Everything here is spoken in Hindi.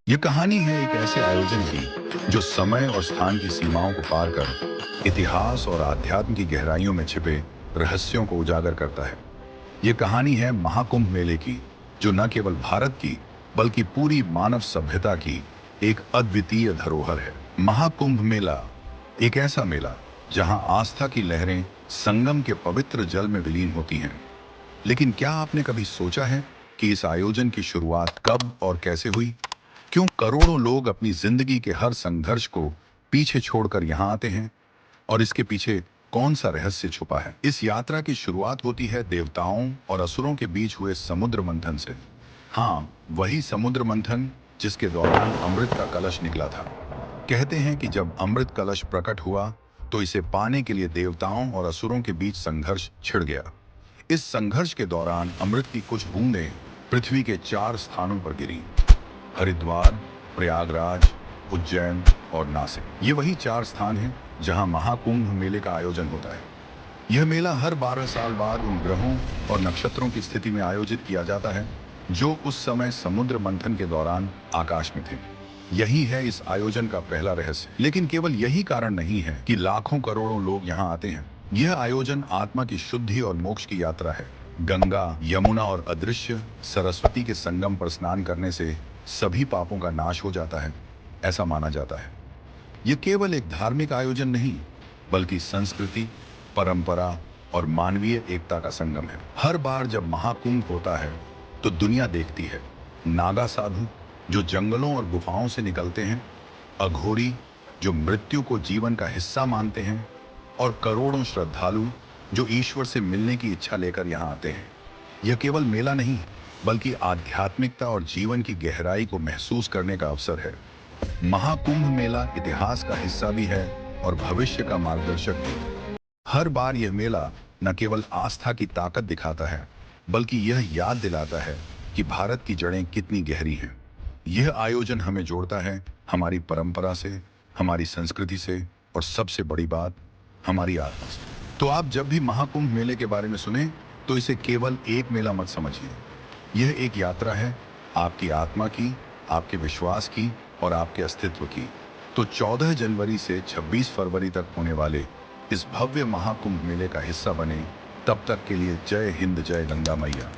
ये कहानी है एक ऐसे आयोजन की जो समय और स्थान की सीमाओं को पार कर इतिहास और आध्यात्म की गहराइयों में छिपे रहस्यों को उजागर करता है। ये कहानी है महाकुंभ मेले की, जो न केवल भारत की बल्कि पूरी मानव सभ्यता की एक अद्वितीय धरोहर है। महाकुंभ मेला एक ऐसा मेला जहां आस्था की लहरें संगम के पवित्र जल में विलीन होती हैं। लेकिन क्या आपने कभी सोचा है कि इस आयोजन की शुरुआत कब और कैसे हुई? क्यों करोड़ों लोग अपनी जिंदगी के हर संघर्ष को पीछे छोड़कर यहाँ आते हैं? और इसके पीछे कौन सा रहस्य छुपा है? इस यात्रा की शुरुआत होती है देवताओं और असुरों के बीच हुए समुद्र मंथन से। हाँ, वही समुद्र मंथन जिसके दौरान अमृत का कलश निकला था। कहते हैं कि जब अमृत कलश प्रकट हुआ तो इसे पाने के लिए देवताओं और असुरों के बीच संघर्ष छिड़ गया। इस संघर्ष के दौरान अमृत की कुछ बूंदें पृथ्वी के 4 स्थानों पर गिरी: हरिद्वार, प्रयागराज, उज्जैन और नासिक। ये वही 4 स्थान हैं जहां महाकुंभ मेले का आयोजन होता है। यह मेला हर 12 साल बाद उन ग्रहों और नक्षत्रों की स्थिति में आयोजित किया जाता है जो उस समय समुद्र मंथन के दौरान आकाश में थे। यही है इस आयोजन का पहला रहस्य। लेकिन केवल यही कारण नहीं है कि लाखों करोड़ों लोग यहाँ आते हैं। यह आयोजन आत्मा की शुद्धि और मोक्ष की यात्रा है। गंगा, यमुना और अदृश्य सरस्वती के संगम पर स्नान करने से सभी पापों का नाश हो जाता है, ऐसा माना जाता है। यह केवल एक धार्मिक आयोजन नहीं, बल्कि संस्कृति, परंपरा और मानवीय एकता का संगम है। हर बार जब महाकुंभ होता है तो दुनिया देखती है नागा साधु जो जंगलों और गुफाओं से निकलते हैं, अघोरी जो मृत्यु को जीवन का हिस्सा मानते हैं, और करोड़ों श्रद्धालु जो ईश्वर से मिलने की इच्छा लेकर यहाँ आते हैं। यह केवल मेला नहीं, बल्कि आध्यात्मिकता और जीवन की गहराई को महसूस करने का अवसर है। महाकुंभ मेला इतिहास का हिस्सा भी है और भविष्य का मार्गदर्शक भी। हर बार यह मेला न केवल आस्था की ताकत दिखाता है, बल्कि यह याद दिलाता है कि भारत की जड़ें कितनी गहरी हैं। यह आयोजन हमें जोड़ता है हमारी परंपरा से, हमारी संस्कृति से, और सबसे बड़ी बात, हमारी आत्मा से। तो आप जब भी महाकुंभ मेले के बारे में सुने तो इसे केवल एक मेला मत समझिए। यह एक यात्रा है, आपकी आत्मा की, आपके विश्वास की और आपके अस्तित्व की। तो 14 जनवरी से 26 फरवरी तक होने वाले इस भव्य महाकुंभ मेले का हिस्सा बने। तब तक के लिए जय हिंद, जय गंगा मैया।